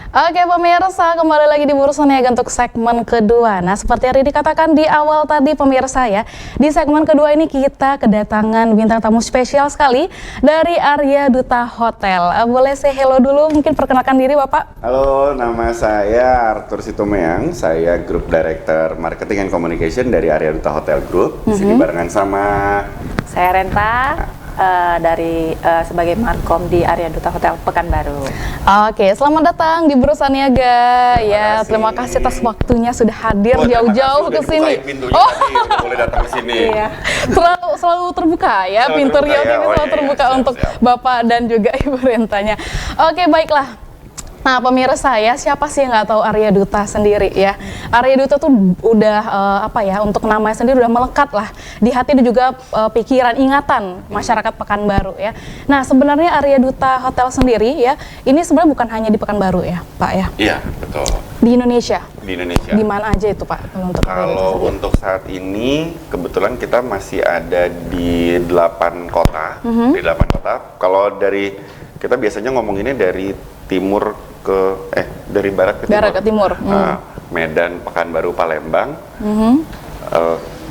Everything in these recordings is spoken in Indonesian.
Oke pemirsa, kembali lagi di Bursa Niaga untuk segmen kedua. Nah, seperti yang dikatakan di awal tadi pemirsa ya, di segmen kedua ini kita kedatangan bintang tamu spesial sekali dari Arya Duta Hotel. Boleh say hello dulu, mungkin perkenalkan diri Bapak? Halo, nama saya Arthur Situmeang, saya Group Director Marketing and Communication dari Arya Duta Hotel Group. Di sini barengan sama Saya Renta. Sebagai Markom di Arya Duta Hotel Pekanbaru. Oke, selamat datang di Bursa Niaga. Terima kasih atas waktunya sudah hadir jauh-jauh ke sini. Boleh datang ke sini. Iya. Selalu terbuka ya, pintu Riau ini selalu terbuka untuk Bapak dan juga Ibu Rentanya. Oke, baiklah. Nah pemirsa ya, siapa sih yang nggak tahu Arya Duta sendiri ya? Arya Duta tuh udah untuk namanya sendiri udah melekat lah di hati dan juga pikiran ingatan masyarakat Pekanbaru ya. Nah sebenarnya Arya Duta Hotel sendiri ya, ini sebenarnya bukan hanya di Pekanbaru ya Pak ya? Iya betul. Di Indonesia? Di Indonesia. Di mana aja itu Pak? Kalau untuk saat ini kebetulan kita masih ada di 8 kota. Di 8 kota. Kalau dari kita biasanya ngomonginnya dari timur dari barat ke timur. Medan, Pekanbaru, Palembang,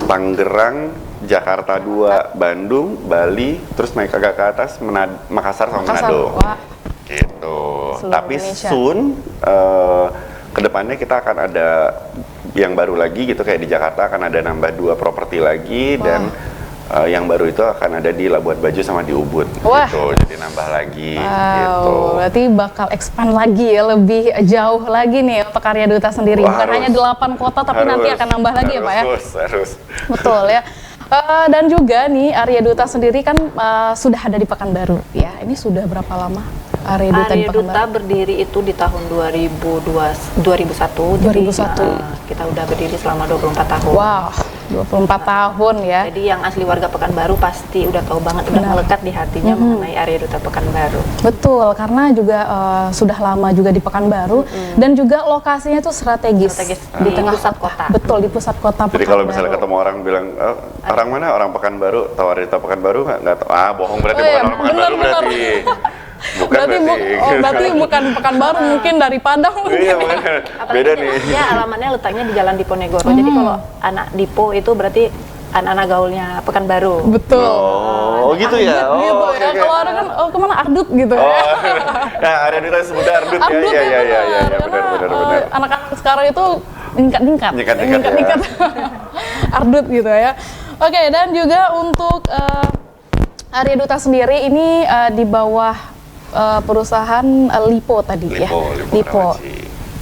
Tangerang, Jakarta 2, Bandung, Bali, terus naik agak ke atas Makassar sama Manado. Gitu. Tapi soon kedepannya kita akan ada yang baru lagi gitu, kayak di Jakarta akan ada nambah 2 properti lagi. Dan yang baru itu akan ada di Labuan Bajo sama di Ubud gitu, jadi nambah lagi gitu. Berarti bakal expand lagi ya, lebih jauh lagi nih untuk Arya Duta sendiri. Bukan hanya 8 kota tapi nanti akan nambah lagi ya Pak ya? Harus. Betul ya. Dan juga nih Arya Duta sendiri kan sudah ada di Pekanbaru ya. Ini sudah berapa lama Arya Duta di Pekanbaru? Arya Duta berdiri itu di tahun 2001. Jadi kita udah berdiri selama 24 tahun. Wow, 24 tahun ya. Jadi yang asli warga Pekanbaru pasti udah tahu banget, udah melekat di hatinya mengenai Arya Duta Pekanbaru. Betul, karena juga sudah lama juga di Pekanbaru dan juga lokasinya tuh strategis di tengah pusat kota. Betul, di pusat kota Pekanbaru. Jadi kalau misalnya ketemu orang bilang, orang mana? Orang Pekanbaru, tahu Arya Duta Pekanbaru nggak tahu. Bohong berarti, bukan orang Pekanbaru berarti. Berarti bukan Pekanbaru, mungkin dari Padang mungkin. Iya, beda nih. Ya, alamatnya letaknya di Jalan Diponegoro. Jadi kalau anak Dipo itu berarti anak-anak gaulnya Pekanbaru. Betul. Oh, gitu ya. Gitu ya. Kalau orang kan kemana Ardut gitu ya. Nah, Arya Duta sebutnya Ardut ya. Iya, benar. Anak-anak sekarang itu ningkat. Ardut gitu ya. Oke, dan juga untuk Arya Duta sendiri ini di bawah perusahaan Lipo tadi ya. Lipo.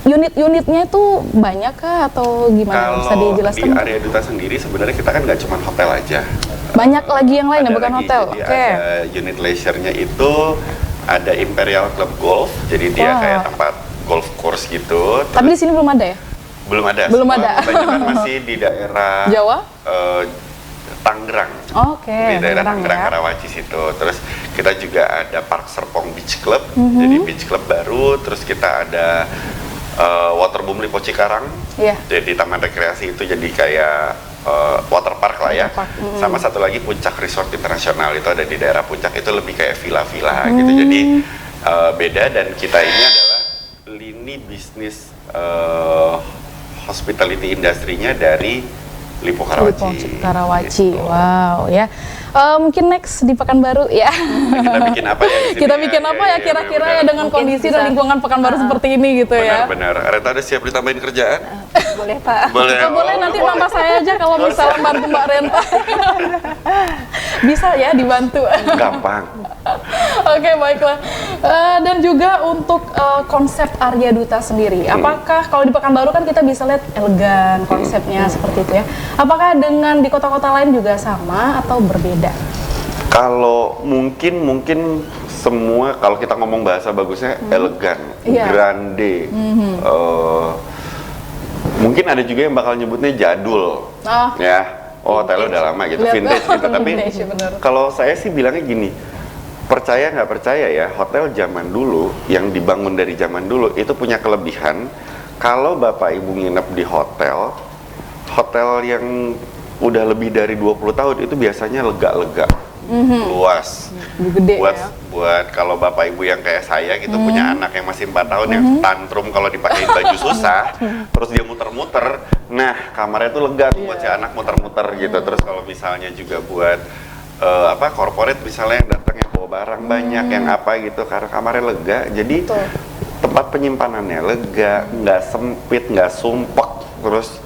Unit-unitnya itu banyak kah atau gimana? Bisa dijelaskan? Kalau di Arya Duta sendiri sebenarnya kita kan nggak cuma hotel aja. Banyak lagi yang lain ya, bukan hotel. Jadi ada unit leisure-nya itu ada Imperial Club Golf. Jadi dia kayak tempat golf course gitu. Tapi di sini belum ada ya? Belum ada. Kebanyakan masih di daerah Jawa? Tangerang. Di daerah Tangerang, Karawaci situ. Terus kita juga ada Park Serpong Beach Club. Jadi beach club baru. Terus kita ada Waterboom Lipo Cikarang. Jadi taman rekreasi itu jadi kayak water park lah ya. Sama satu lagi Puncak Resort Internasional, itu ada di daerah Puncak, itu lebih kayak villa-villa gitu. Jadi beda, dan kita ini adalah lini bisnis hospitality industry-nya dari Lipo Karawaci. Gitu. Wow ya. Mungkin next di Pekanbaru ya. Kita bikin apa ya? Kita bikin apa ya kira-kira ya dengan kondisi dan lingkungan Pekanbaru seperti ini gitu ya. Benar. Renta ada siap ditambahin kerjaan? Boleh Pak. Boleh nanti nambah saya aja kalau misalnya bantu Mbak Renta. Bisa ya dibantu. Gampang. Oke, baiklah. Dan juga untuk konsep Arya Duta sendiri, apakah kalau di Pekanbaru kan kita bisa lihat elegan konsepnya seperti itu ya. Apakah dengan di kota-kota lain juga sama atau berbeda? Kalau mungkin semua, kalau kita ngomong bahasa bagusnya elegan, grande. Mungkin ada juga yang bakal nyebutnya jadul. Ya. Hotelnya udah lama gitu, vintage gitu. Tapi kalau saya sih bilangnya gini, percaya nggak percaya ya, hotel zaman dulu yang dibangun dari zaman dulu itu punya kelebihan. Kalau Bapak Ibu nginep di hotel yang udah lebih dari 20 tahun itu biasanya lega-lega. luas. Gede buat ya. buat kalau bapak ibu yang kayak saya gitu punya anak yang masih 4 tahun yang tantrum kalau dipakein baju susah, terus dia muter-muter, nah kamarnya tuh lega tuh buat si anak muter-muter gitu. Terus kalau misalnya juga buat corporate misalnya yang datang yang bawa barang banyak yang apa gitu, karena kamarnya lega, jadi tempat penyimpanannya lega, nggak sempit, nggak sumpek, terus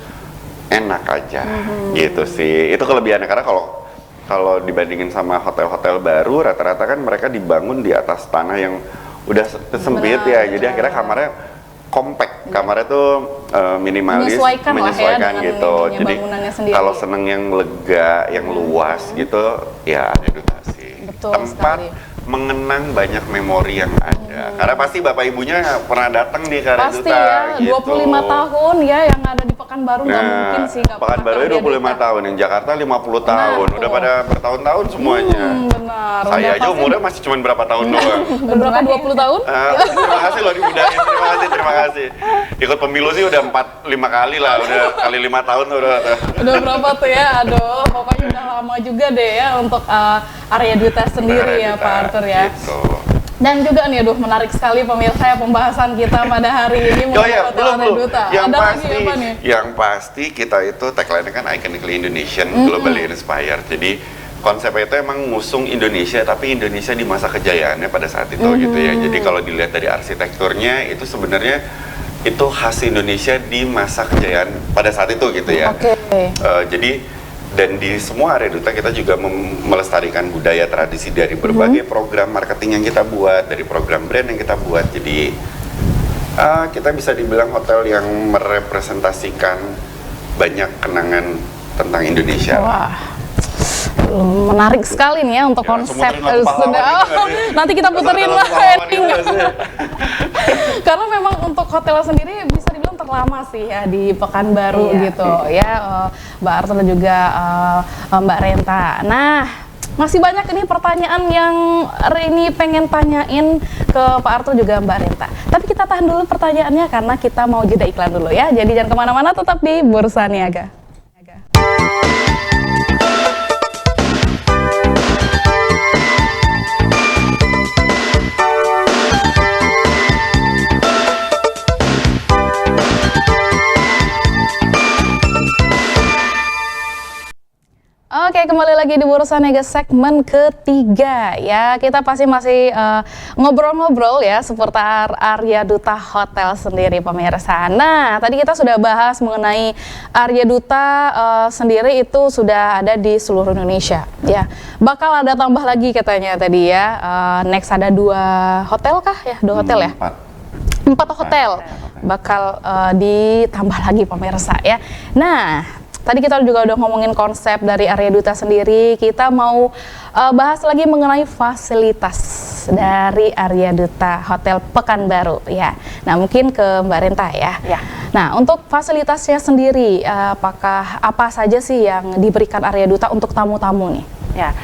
enak aja gitu sih. Itu kelebihannya, karena kalau dibandingin sama hotel-hotel baru, rata-rata kan mereka dibangun di atas tanah yang udah sempit ya, jadi akhirnya kamarnya compact, kamarnya tuh minimalis, menyesuaikan ya, gitu. Jadi kalau seneng yang lega, yang luas gitu, ya ada Duta sih. Tempat mengenang banyak memori yang ada. Karena pasti bapak ibunya pernah datang nih ke Arya Duta. Pasti ya, gitu. 25 tahun ya yang ada di Pekanbaru, nggak mungkin sih. Pekanbaru 25 tahun, yang Jakarta 50 tahun. Udah pada bertahun-tahun semuanya. Benar. Saya aja umurnya masih cuma berapa tahun doang. Berapa, 20 tahun? Terima kasih loh dimudahin, terima kasih. Ikut pemilu sih udah 4-5 kali lah, udah kali 5 tahun udah. Udah berapa tuh ya? Aduh, pokoknya udah lama juga deh ya untuk Arya Duta sendiri ya Pak Arthur ya. Gitu. Dan juga nih, aduh menarik sekali pemirsa ya pembahasan kita pada hari ini mengenai Hotel Arya Duta. Yang pasti kita itu tagline-nya kan Iconically Indonesian, Globally Inspired. Jadi konsepnya itu emang ngusung Indonesia, tapi Indonesia di masa kejayaannya pada saat itu gitu ya. Jadi kalau dilihat dari arsitekturnya itu sebenarnya itu khas Indonesia di masa kejayaan pada saat itu gitu ya. Jadi dan di semua Arya Duta kita juga melestarikan budaya tradisi dari berbagai program marketing yang kita buat, dari program brand yang kita buat. Jadi kita bisa dibilang hotel yang merepresentasikan banyak kenangan tentang Indonesia. Wah, menarik sekali nih ya untuk konsep. Nanti kita puterin lah endingnya. Karena memang untuk hotel sendiri bisa dibilang terlama sih ya di Pekanbaru gitu ya, Mbak Arthur dan juga Mbak Renta. Nah, masih banyak ini pertanyaan yang hari ini pengen tanyain ke Pak Arthur juga Mbak Renta. Tapi kita tahan dulu pertanyaannya karena kita mau jeda iklan dulu ya. Jadi jangan kemana-mana, tetap di Bursa Niaga. Oke, kembali lagi di Bursa Niaga segmen ketiga ya. Kita pasti masih ngobrol-ngobrol ya seputar Arya Duta Hotel sendiri pemirsa. Nah, tadi kita sudah bahas mengenai Arya Duta sendiri itu sudah ada di seluruh Indonesia ya. Bakal ada tambah lagi katanya tadi ya. Next ada 2 hotel kah ya? 2 hotel ya? 4 hotel bakal ditambah lagi pemirsa ya. Nah, tadi kita juga udah ngomongin konsep dari Arya Duta sendiri. Kita mau bahas lagi mengenai fasilitas dari Arya Duta Hotel Pekanbaru ya. Nah, mungkin ke Mbak Renta ya. Nah, untuk fasilitasnya sendiri, apa saja sih yang diberikan Arya Duta untuk tamu-tamu nih? Ya,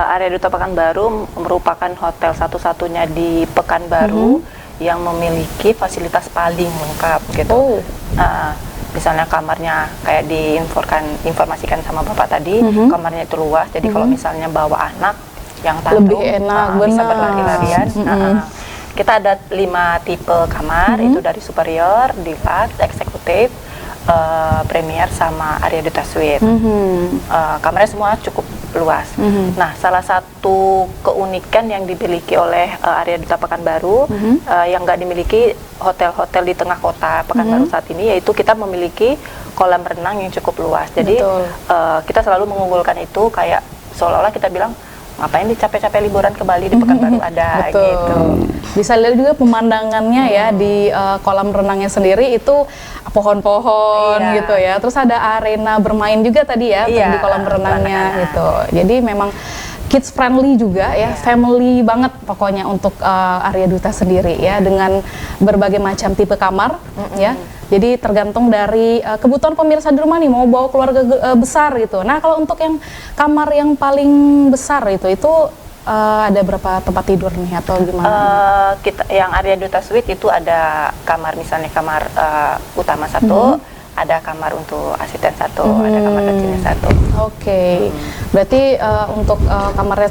Arya Duta Pekanbaru merupakan hotel satu-satunya di Pekanbaru yang memiliki fasilitas paling lengkap gitu. Misalnya kamarnya kayak informasikan sama Bapak tadi, kamarnya itu luas, jadi kalau misalnya bawa anak yang tantrum, lebih enak, bisa berlari-larian. Kita ada 5 tipe kamar, itu dari superior, deluxe, eksekutif, premier, sama Arya Duta Suite. Kamarnya semua cukup luas. Nah, salah satu keunikan yang dimiliki oleh Arya Duta Pekanbaru yang nggak dimiliki hotel-hotel di tengah kota Pekanbaru saat ini, yaitu kita memiliki kolam renang yang cukup luas. Jadi kita selalu mengunggulkan itu, kayak seolah-olah kita bilang, ngapain capek-capek liburan ke Bali, di Pekanbaru ada gitu. Bisa lihat juga pemandangannya ya di kolam renangnya sendiri itu pohon-pohon gitu ya. Terus ada arena bermain juga tadi ya di kolam renangnya gitu. Jadi memang kids friendly juga ya, family banget pokoknya untuk Arya Duta sendiri ya, dengan berbagai macam tipe kamar ya. Jadi tergantung dari kebutuhan pemirsa di rumah nih, mau bawa keluarga besar gitu. Nah, kalau untuk yang kamar yang paling besar itu ada berapa tempat tidur nih atau gimana? Kita yang Arya Duta Suite itu ada kamar, misalnya kamar utama 1, ada kamar untuk asisten satu, ada kamar kecilnya satu. Oke, berarti untuk kamarnya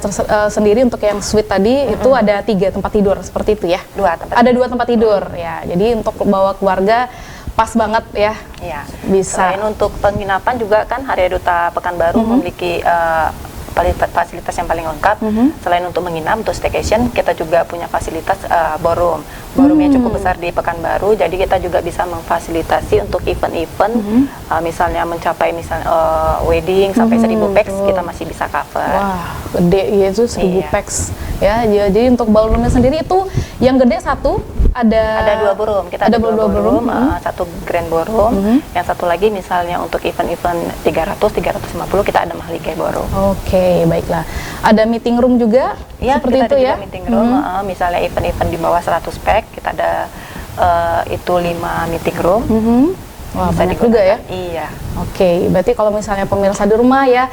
sendiri untuk yang suite tadi itu ada 3 tempat tidur seperti itu ya? Ada 2 tempat tidur ya. Jadi untuk bawa keluarga pas banget ya. Iya. Bisa. Selain untuk penginapan juga kan Arya Duta Pekanbaru memiliki fasilitas yang paling lengkap. Selain untuk menginap, untuk staycation, kita juga punya fasilitas ballroom. Ballroomnya cukup besar di Pekanbaru, jadi kita juga bisa memfasilitasi untuk event-event, misalnya mencapai wedding sampai 1000 pax, kita masih bisa cover. Wah, gede ya itu 1000 pax. Ya, jadi untuk ballroomnya sendiri itu yang gede satu ada 2 ballroom. Kita ada 2 ballroom, satu grand ballroom, yang satu lagi misalnya untuk event-event 300-350 kita ada Mahligai ballroom. Oke, baiklah. Ada meeting room juga Ya, seperti kita itu ada ya? juga meeting room, misalnya event-event di bawah 100 pack, kita ada itu 5 meeting room. Wah, Bisa banyak juga ya? Iya. Oke, berarti kalau misalnya pemirsa di rumah ya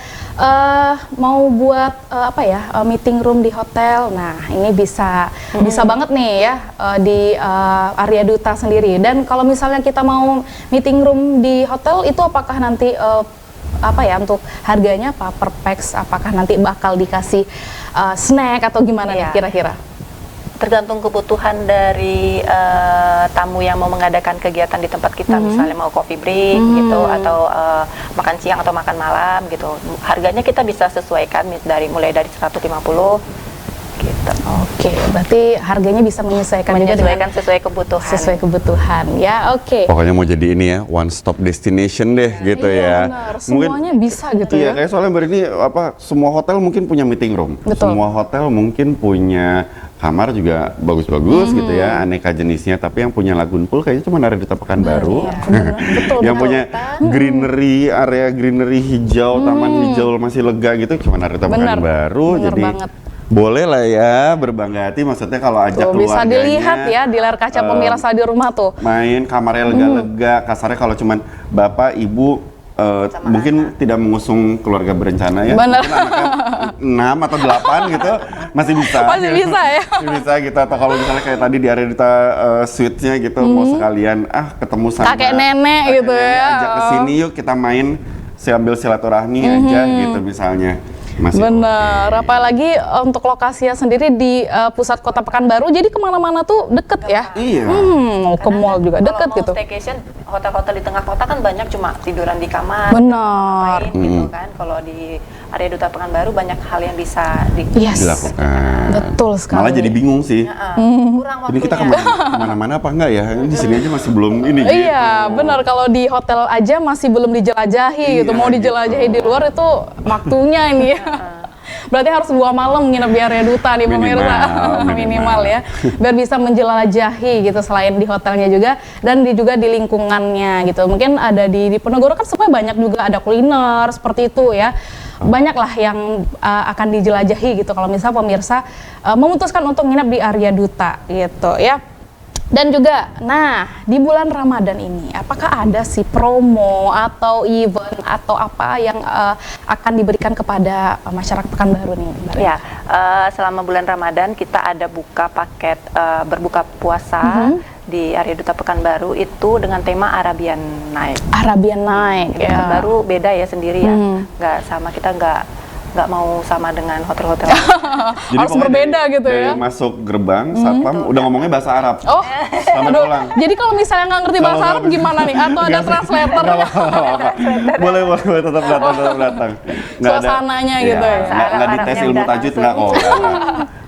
mau buat meeting room di hotel, nah ini bisa banget nih ya di Arya Duta sendiri. Dan kalau misalnya kita mau meeting room di hotel itu apakah nanti untuk harganya apa per pax? Apakah nanti bakal dikasih snack atau gimana nih kira-kira? Tergantung kebutuhan dari tamu yang mau mengadakan kegiatan di tempat kita, misalnya mau coffee break gitu, atau makan siang atau makan malam gitu. Harganya kita bisa sesuaikan mulai dari 150 gitu. Oke, berarti harganya bisa menyesuaikan sesuai kebutuhan. Sesuai kebutuhan ya. Oke. Pokoknya mau jadi ini ya, one stop destination deh gitu ya. Benar. Semuanya bisa gitu ya. Iya, kayak soalnya ini semua hotel mungkin punya meeting room. Betul. Semua hotel mungkin punya kamar juga bagus-bagus gitu ya, aneka jenisnya. Tapi yang punya lagoon pool kayaknya cuma Arya Duta Pekanbaru. Betul. Yang punya greenery, area greenery hijau, taman hijau masih lega gitu cuma Arya Duta Pekanbaru. Bener Jadi banget. boleh lah ya berbangga hati, maksudnya kalau ajak keluarganya. Bisa dilihat ya di layar kaca pemirsa di rumah tuh. Main kamarnya lega-lega, kasarnya kalau cuman bapak, ibu, mungkin tidak mengusung keluarga berencana ya. Bener. Mungkin anaknya 6 atau 8 gitu, masih bisa. Masih bisa ya. Masih bisa gitu, atau kalau misalnya kayak tadi di Arya Duta suite-nya gitu, mau sekalian ketemu sama kakek nenek gitu ya. Ajak ke sini yuk kita main, sambil silaturahmi aja gitu misalnya. Bener, apalagi untuk lokasinya sendiri di pusat kota Pekanbaru, jadi kemana-mana tuh deket ya. Iya. Mau ke mall juga deket gitu. Kalau mau staycation, hotel-hotel di tengah kota kan banyak cuma tiduran di kamar. Benar. Gitu kan. Kalau di Arya Duta Pekanbaru banyak hal yang bisa dilakukan. Betul sekali. Malah jadi bingung sih. Kurang waktunya. Ini kita kemana-mana apa enggak ya? Di sini aja masih belum ini gitu. Iya, benar. Kalau di hotel aja masih belum dijelajahi gitu. Mau dijelajahi di luar itu waktunya ini ya. Berarti harus 2 malam nginep di Arya Duta nih pemirsa. Minimal ya. Biar bisa menjelajahi gitu selain di hotelnya juga dan juga di lingkungannya gitu. Mungkin ada di Diponegoro kan sebenarnya banyak juga ada kuliner seperti itu ya. Banyaklah yang akan dijelajahi gitu kalau misalnya pemirsa memutuskan untuk nginep di Arya Duta gitu ya. Dan juga, nah di bulan Ramadan ini, apakah ada sih promo atau event atau apa yang akan diberikan kepada masyarakat Pekanbaru nih, Mbak? Ya, selama bulan Ramadan kita ada buka paket berbuka puasa di Arya Duta Pekanbaru itu dengan tema Arabian Night. Arabian Night, ya. Pekanbaru beda ya sendiri ya, nggak sama, kita nggak mau sama dengan hotel-hotel. Jadi harus berbeda gitu ya. Dari masuk gerbang, satpam udah ngomongnya bahasa Arab. Oh, sampai pulang. Jadi kalau misalnya nggak ngerti bahasa Arab gimana nih? Atau ada translator? Boleh tetap datang. Suasananya gitu ya. Nggak dites ilmu tajwid nggak kok.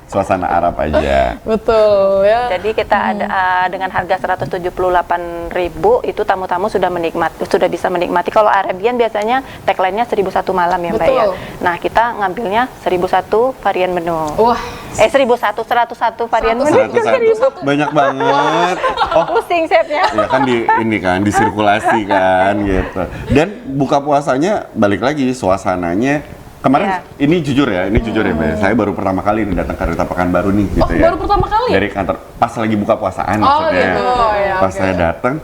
Suasana Arab aja. Betul ya. Jadi kita ada dengan harga 178.000 itu tamu-tamu sudah bisa menikmati. Kalau Arabian biasanya tagline-nya 1001 malam ya Mbak ya. Nah, kita ngambilnya 1001 varian menu. Wah, 101 varian menu. 101 banyak banget. Pusing chefnya. Ya kan ini kan disirkulasi kan gitu. Dan buka puasanya balik lagi suasananya. Kemarin ini jujur ya Mbak. Saya baru pertama kali ini datang ke Arya Duta Pekanbaru nih gitu ya. Baru pertama kali? Dari kantor pas lagi buka puasaan maksudnya. Gitu. Ya, pas saya datang,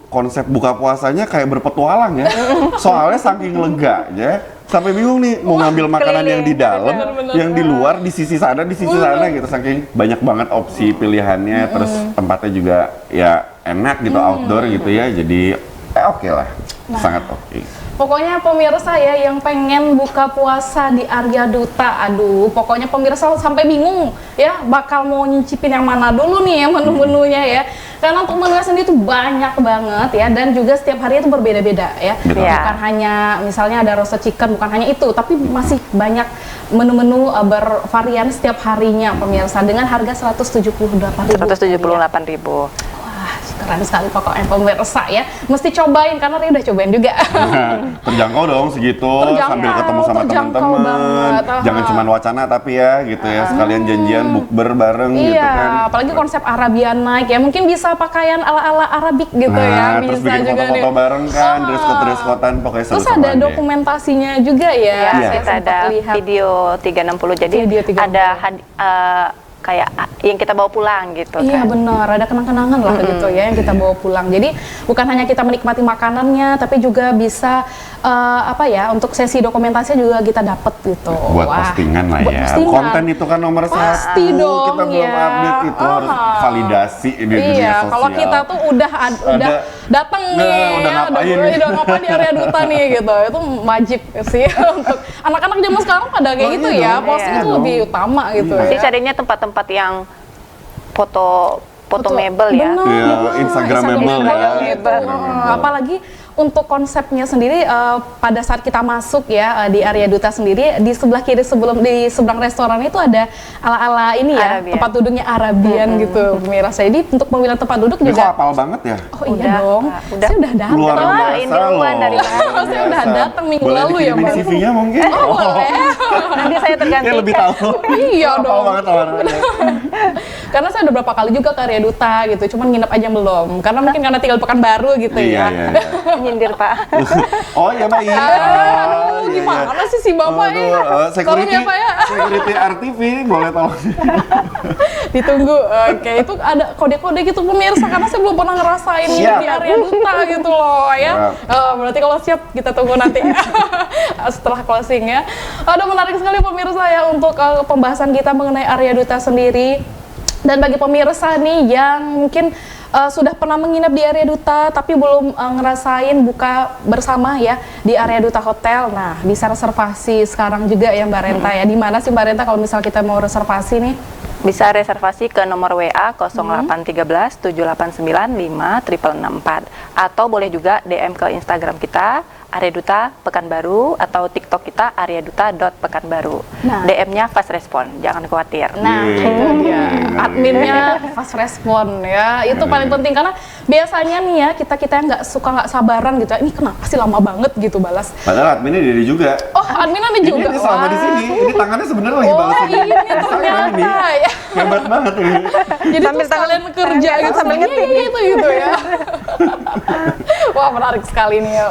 konsep buka puasanya kayak berpetualang ya. Soalnya saking leganya sampai bingung nih mau ngambil makanan yang di dalam, yang di luar, di sisi sana gitu. Saking banyak banget opsi pilihannya, terus tempatnya juga ya enak gitu, outdoor gitu ya. Jadi oke lah, sangat oke. Pokoknya pemirsa ya yang pengen buka puasa di Arya Duta, aduh, pokoknya pemirsa sampai bingung ya bakal mau nyicipin yang mana dulu nih ya menu-menunya ya. Karena untuk menunya sendiri itu banyak banget ya dan juga setiap hari itu berbeda-beda ya. Betul. Bukan hanya misalnya ada roasted chicken, bukan hanya itu, tapi masih banyak menu-menu bervarian setiap harinya pemirsa dengan harga 178.000. 178.000. Wah, keren sekali pokoknya pemirsa ya. Mesti cobain karena Ria udah cobain juga. Terjangkau dong segitu, Terjangkau, sambil ketemu sama terjangkau teman-teman. banget. Jangan cuma wacana tapi ya gitu ya, sekalian janjian bukber bareng gitu Iya, kan. apalagi konsep Arabian night ya. Mungkin bisa pakaian ala-ala Arabik gitu ya. Terus Bisa bikin juga foto-foto nih. bareng kan, dress-code-kotan pokoknya Terus seru-seruan ada deh. dokumentasinya juga ya. Ya, Saya kita sempat ada lihat. video 360. Jadi Video 360. ada kayak yang kita bawa pulang gitu Iya kan. benar, ada kenang-kenangan lah gitu ya yang kita bawa pulang. Jadi bukan hanya kita menikmati makanannya, tapi juga bisa apa ya, untuk sesi dokumentasinya juga kita dapat gitu. Buat postingan lah buat ya. postingan. Konten itu kan nomor Pasti satu. dong, Kita belum ya. update itu harus validasi di dunia Iya, sosial. kalau kita tuh udah datang Nah, nih, udah ya, ngapain udah ngapain di Arya Duta nih gitu. Itu wajib sih untuk anak-anak zaman sekarang pada kayak Oh, gitu iya ya. dong. Posting Iya itu dong. lebih utama gitu Jadi ya. carinya tempat-tempat yang foto mebel ya. Bener, Iya, bener. Instagramable ya. gitu. Apalagi untuk konsepnya sendiri pada saat kita masuk ya di Arya Duta sendiri, di sebelah kiri di seberang restoran itu ada ala-ala ini ya, Arabian. tempat duduknya Arabian gitu pemirsa. Jadi untuk pemilihan tempat duduk Ini kok juga hafal banget ya? oh iya Udah, dong. Kak, udah. Saya udah datang. Luar biasa ini duluan loh. dari mana? Luar Saya udah biasa. datang minggu Boleh lalu ya, dikirimin Mbak. CV-nya mungkin? Oh, boleh. Nanti saya Dia tergantikan. lebih tahu. Iya Hafal dong. banget orangnya. Karena saya udah berapa kali juga ke Arya Duta gitu, cuman nginep aja belum. Karena mungkin karena tinggal Pekanbaru gitu Iya, ya. iya, iya. Nyindir Pak. Oh iya Mbak, iya. Aduh, Iya, gimana iya. sih si Bapak Aduh, ya? Tolong security, ya Pak ya. security RTV boleh tolong. Ditunggu. Oke, itu ada kode-kode gitu pemirsa karena saya belum pernah ngerasain Siap. di Arya Duta gitu loh ya. Berarti kalau siap kita tunggu nanti setelah closing ya. Aduh, menarik sekali pemirsa ya untuk pembahasan kita mengenai Arya Duta sendiri. Dan bagi pemirsa nih yang mungkin sudah pernah menginap di Arya Duta tapi belum ngerasain buka bersama ya di Arya Duta Hotel. Nah, bisa reservasi sekarang juga ya Mbak Renta ya. Di mana sih Mbak Renta kalau misal kita mau reservasi nih? Bisa reservasi ke nomor WA 0813 789 5664 atau boleh juga DM ke Instagram kita Arya Duta Pekanbaru atau TikTok kita aryaduta.pekanbaru. Nah. DM-nya fast respon, jangan khawatir. Nah, Yeay. itu dia. Adminnya fast respon ya. Itu paling penting karena biasanya nih ya kita yang nggak sabaran gitu. Ini kenapa sih lama banget gitu balas? Padahal adminnya diri juga. Oh, admin ada juga. Ini selama di sini, ini tangannya sebenarnya lagi Oh, balas ini ternyata ya. Hebat banget ini. Jadi Sambil tuh sekalian tangan- kerja gitu sambil ngetik. gitu ya. Wah, menarik sekali nih ya.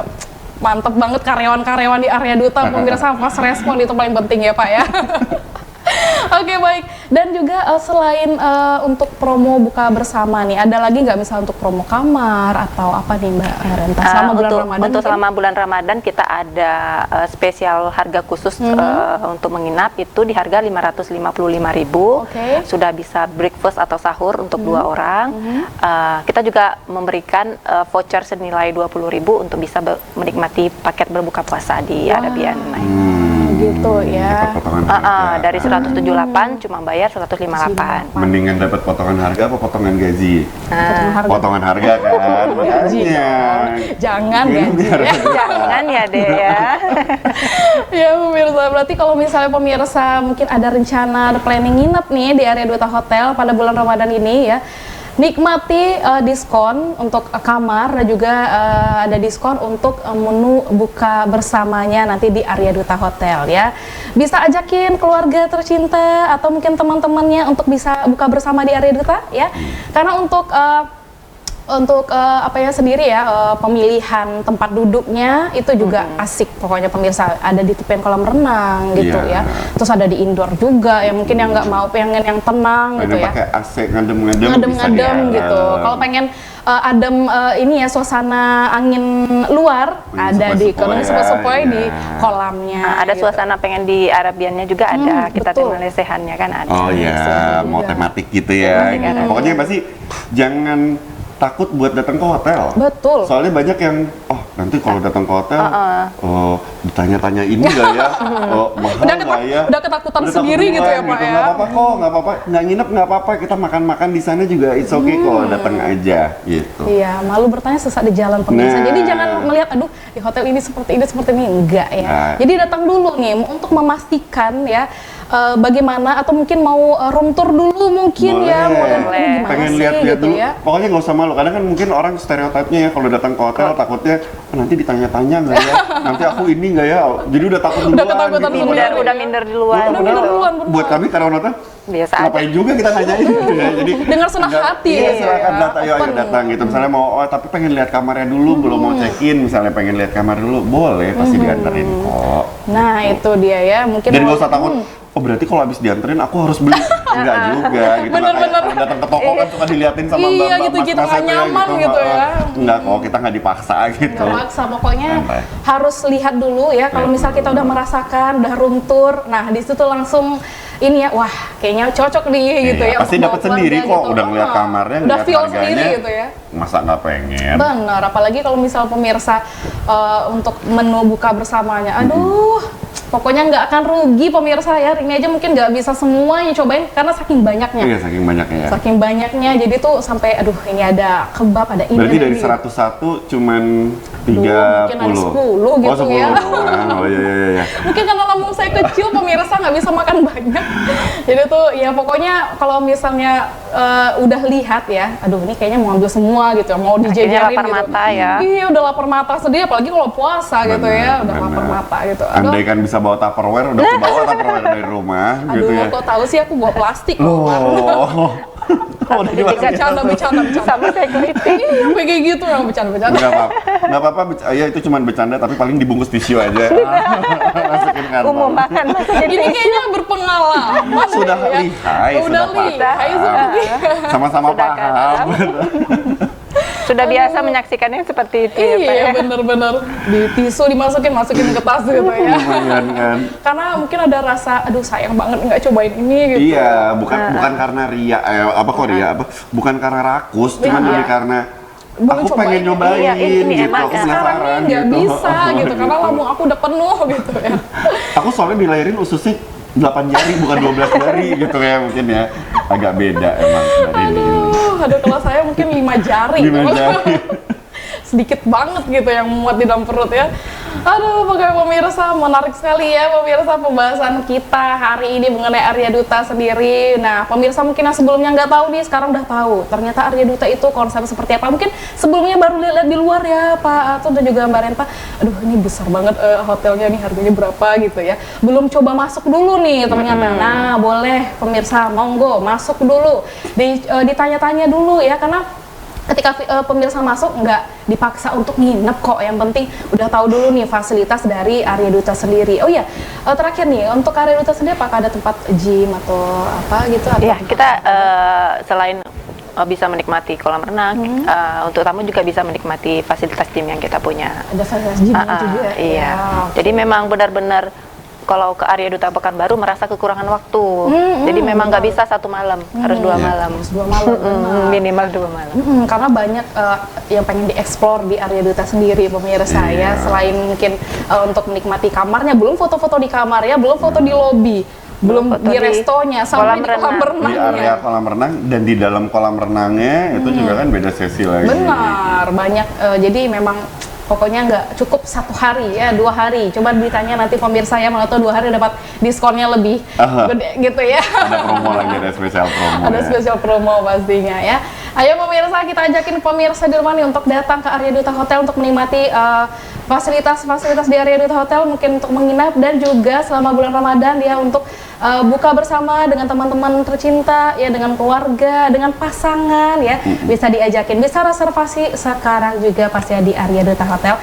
Mantep banget karyawan-karyawan di Arya Duta pemirsa fast respon itu paling penting ya Pak ya. Oke baik, dan juga selain untuk promo buka bersama nih, ada lagi nggak misalnya untuk promo kamar atau apa nih Mbak Renta selama bulan Ramadan? Untuk mungkin? selama bulan Ramadan kita ada spesial harga khusus untuk menginap itu di harga 555.000. Oke. Sudah bisa breakfast atau sahur untuk 2 orang. Kita juga memberikan voucher senilai 20.000 untuk bisa menikmati paket berbuka puasa di Arabian Night. Gitu ya. Dapat potongan harga. Dari 178 cuma bayar 158. Mendingan dapat potongan harga apa potongan gaji? Potongan harga. Potongan harga kan. Gaji Makanya. dong. Jangan Ini gaji biar- ya. Jangan ya deh ya. Ya pemirsa, berarti kalau misalnya pemirsa mungkin ada rencana, ada planning nginep nih di Arya Duta Hotel pada bulan Ramadan ini ya, nikmati diskon untuk kamar dan juga ada diskon untuk menu buka bersamanya nanti di Arya Duta Hotel ya. Bisa ajakin keluarga tercinta atau mungkin teman-temannya untuk bisa buka bersama di Arya Duta ya. Karena untuk apa ya sendiri ya pemilihan tempat duduknya itu juga asik pokoknya pemirsa, ada di tepian kolam renang gitu Iya. ya, terus ada di indoor juga ya, mungkin yang nggak mau pengen yang tenang gitu Pengen ya, pakai AC ngadem-ngadem bisa ngadem-ngadem di gitu. dalam. Kalau pengen adem ini ya suasana angin luar ada di sepoi-sepoi sepoi ya, di ya. kolamnya. Ada gitu. suasana pengen di Arabiannya juga ada. Kita betul. tema lesehannya kan ada. Oh Bisa ya, mau juga. tematik gitu ya. Tematik Gitu. Arabian. Pokoknya pasti jangan takut buat datang ke hotel. Betul. Soalnya banyak yang, oh nanti kalau datang ke hotel, oh ditanya-tanya ini nggak ya, oh mahal nggak ya? Udah ketakutan Udah sendiri takut gitu ya duluan Pak ya? Nggak apa-apa kok, nggak apa-apa, nggak nginep nggak apa-apa, kita makan-makan di sana juga it's okay kok, datang aja gitu. Iya, malu bertanya sesat di jalan pemirsa. Nah. Jadi jangan melihat, aduh di hotel ini seperti ini, enggak ya. Nah. Jadi datang dulu nih untuk memastikan ya bagaimana, atau mungkin mau room tour dulu mungkin ya. Boleh. Ini gimana Pengen sih lihat-lihat gitu dulu. ya. Pokoknya nggak usah malu. Kadang kan mungkin orang stereotipnya ya kalau datang ke hotel takutnya nanti ditanya-tanya nggak ya, nanti aku ini nggak ya. Jadi udah takut duluan. Udah ketakutan gitu. sendiri. Udah minder duluan. Udah minder duluan, benar. Buat kami karena nonton Biasa aja. ngapain juga kita nanyain gitu ya. Jadi Dengar senang hati Iya, gitu silakan ya. datang, ayo datang gitu. Misalnya mau, oh tapi pengen lihat kamarnya dulu, belum mau check-in, misalnya pengen lihat kamar dulu, boleh pasti diantarin kok. Nah itu dia ya, mungkin Dan mau- gak usah takut, oh berarti kalau habis dianterin aku harus beli. Enggak juga gitu. Nggak kayak Bener-bener. kalau datang ke toko kan suka diliatin sama Iya, mbak-mbak gitu, kita mas-mas nggak itu ya, nyaman gitu ya. Enggak kok, kita nggak dipaksa gitu. Nggak maksa, pokoknya Santai. harus lihat dulu ya. Kalau misal kita udah merasakan, udah room tour, nah di situ langsung ini ya, wah kayaknya cocok nih gitu Iya, ya. pasti untuk dapat bawa sendiri keluarga kok, gitu. udah ngeliat Ah, kamarnya, udah ngeliat feel harganya. sendiri gitu ya. Masa nggak pengen? Benar, apalagi kalau misal pemirsa untuk menu buka bersamanya, aduh, pokoknya nggak akan rugi pemirsa ya. Ini aja mungkin nggak bisa semuanya cobain karena saking banyaknya. Iya, saking banyaknya ya. Saking banyaknya, jadi tuh sampai aduh ini ada kebab, ada ini. Berarti ada dari ini. 101 cuman 30. Mungkin ada 10 gitu oh, 10 ya. doang. Oh iya. Mungkin karena lambung saya kecil, pemirsa nggak bisa makan banyak. Jadi tuh ya pokoknya kalau misalnya udah lihat ya, aduh ini kayaknya mau ambil semua gitu, mau dijajarin lapar gitu. mata ya. Iya udah lapar mata sedih, apalagi kalau puasa gitu ya, udah lapar mata gitu. Aduh, Andai kan bisa bawa Tupperware, udah aku bawa Tupperware dari rumah gitu ya. kok tahu sih aku bawa plastik. Loh. Oh, udah dimasukin. Bercanda. Sama security. Iya, kayak gitu yang bercanda-bercanda. Nggak apa-apa, ya itu cuma bercanda, tapi paling dibungkus tisu aja. Masukin kantong. Umum banget masukin Ini kayaknya berpengalaman. Sudah ya. lihai, Udah sudah lihai paham. seperti. Sama-sama Sudah paham. Sudah biasa menyaksikannya seperti itu ya Pak ya. Iya bener-bener di tisu masukin ke tas gitu ya. Lumayan kan. Karena mungkin ada rasa, aduh sayang banget nggak cobain ini gitu. Iya, bukan karena ria, bukan karena rakus, cuman Iya. lebih karena Mau aku cobain. pengen nyobain Iya, ini gitu, enak aku ya. Sekarang penasaran nih nggak gitu. bisa gitu, karena lambung aku udah penuh gitu ya. Aku soalnya dilahirin ususnya 8 jari bukan 12 jari gitu ya, mungkin ya. Agak beda emang dari ini. Aduh kalau saya mungkin 5 jari. 5 jari. Sedikit banget gitu yang muat di dalam perut ya. Aduh, pokoknya pemirsa menarik sekali ya pemirsa pembahasan kita hari ini mengenai Arya Duta sendiri. Nah, pemirsa mungkin yang sebelumnya nggak tahu nih, sekarang udah tahu. Ternyata Arya Duta itu konsep seperti apa. Mungkin sebelumnya baru lihat di luar ya Pak Atul dan juga Mbak Renta. Aduh, ini besar banget hotelnya nih, harganya berapa gitu ya. Belum coba masuk dulu nih ternyata. Nah, boleh pemirsa, monggo masuk dulu. Ditanya-tanya dulu ya, karena ketika pemirsa masuk nggak dipaksa untuk nginep kok, yang penting udah tahu dulu nih fasilitas dari Arya Duta sendiri. Oh iya, terakhir nih untuk Arya Duta sendiri apakah ada tempat gym atau apa gitu? Atau Iya, kita selain bisa menikmati kolam renang, untuk tamu juga bisa menikmati fasilitas gym yang kita punya. ada fasilitas gym juga. Iya. Ya. Jadi memang benar-benar kalau ke Arya Duta Pekanbaru merasa kekurangan waktu. Jadi memang nggak bisa 1 malam, harus 2 malam. 2 malam. benar. Minimal 2 malam. Karena banyak yang pengen dieksplor di Arya Duta sendiri pemirsa ya. Selain mungkin untuk menikmati kamarnya, belum foto-foto di kamarnya, belum foto di lobi, belum foto di di restonya, sampai kolam di kolam renang. Di area renangnya. kolam renang dan di dalam kolam renangnya itu juga kan beda sesi lagi. Benar, banyak. Jadi memang pokoknya nggak cukup 1 hari ya, 2 hari. Coba ditanya nanti pemirsa ya, malah tuh 2 hari dapat diskonnya lebih gede gitu ya. Ada promo lagi, ada spesial promo. Ada ya. spesial promo pastinya ya. Ayo pemirsa, kita ajakin pemirsa di rumah nih untuk datang ke Arya Duta Hotel untuk menikmati fasilitas-fasilitas di Arya Duta Hotel, mungkin untuk menginap dan juga selama bulan Ramadan ya untuk buka bersama dengan teman-teman tercinta ya, dengan keluarga, dengan pasangan ya. Bisa diajakin, bisa reservasi sekarang juga pasti di Arya Duta Hotel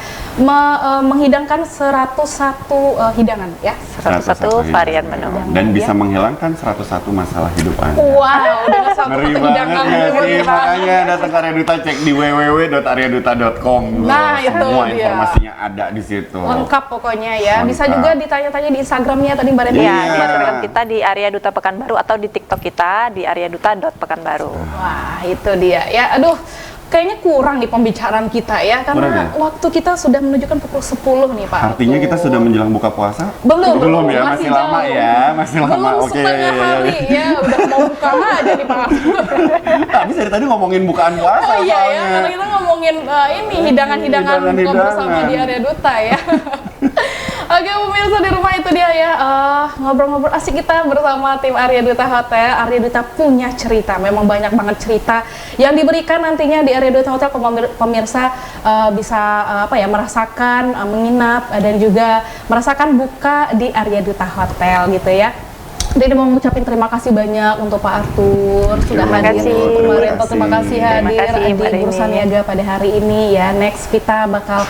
menghidangkan 101 hidangan ya. 101 varian menu. Dan bisa menghilangkan 101 masalah hidup Anda. Wow, dengan satu Ngeri hidangan banget ya sih, gitu. makanya datang ke Arya Duta, cek di www.aryaduta.com. Nah, itu semua dia. informasinya ada di situ. Lengkap pokoknya ya. Bisa Lengkap. juga ditanya-tanya di Instagramnya tadi Mbak Renta. Iya, Iya. di Instagram kita di Arya Duta Pekanbaru atau di TikTok kita di aryaduta.pekanbaru. Wah, itu dia. Ya, aduh. kayaknya kurang nih pembicaraan kita ya, karena waktu kita sudah menunjukkan pukul 10 nih Pak. Artinya kita sudah menjelang buka puasa? Belum ya, masih lama ya, masih lama. Belum setengah hari ya, udah mau buka aja nih Pak. Habis dari tadi ngomongin bukaan puasa. Oh iya ya, soalnya. karena kita ngomongin ini hidangan-hidangan buka bersama di area duta ya. Oke pemirsa di rumah itu dia ya, ngobrol-ngobrol asik kita bersama tim Arya Duta Hotel. Arya Duta punya cerita, memang banyak banget cerita yang diberikan nantinya di Arya Duta Hotel ke pemirsa bisa merasakan menginap dan juga merasakan buka di Arya Duta Hotel gitu ya. Jadi mau ngucapin terima kasih banyak untuk Pak Arthur sudah hadir, terima kasih hadir di Bursa Niaga pada hari ini ya. Next kita bakal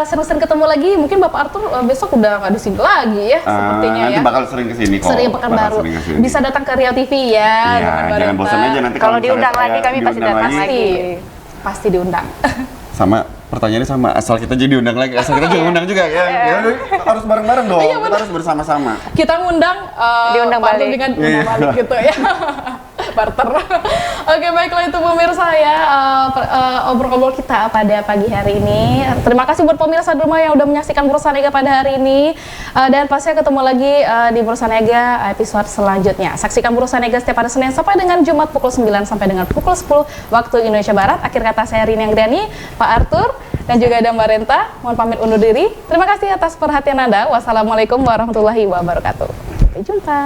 sering-sering ketemu lagi. Mungkin Bapak Arthur besok udah nggak di sini lagi ya, sepertinya nanti ya. bakal sering kesini kok. Sering pekan baru. Bisa datang ke Rio TV ya. Iya, jangan bosan aja nanti kalau diundang lagi kami pasti datang lagi. Pasti diundang. Sama pertanyaannya sama, asal kita jadi undang lagi, asal kita juga undang juga ya. Harus bareng-bareng dong. Iya, kita harus bersama-sama. Kita ngundang diundang balik dengan undang balik gitu ya. Barter. Oke, baiklah itu pemirsa ya, obrol-obrol kita pada pagi hari ini. Terima kasih buat pemirsa di rumah yang udah menyaksikan Bursa Niaga pada hari ini, dan pastinya ketemu lagi di Bursa Niaga episode selanjutnya. Saksikan Bursa Niaga setiap hari Senin sampai dengan Jumat pukul 9 sampai dengan pukul 10 waktu Indonesia Barat. Akhir kata saya Rini Anggrani, Pak Arthur dan juga ada Mbak Renta. Mohon pamit undur diri. Terima kasih atas perhatian Anda. Wassalamualaikum warahmatullahi wabarakatuh. Sampai jumpa.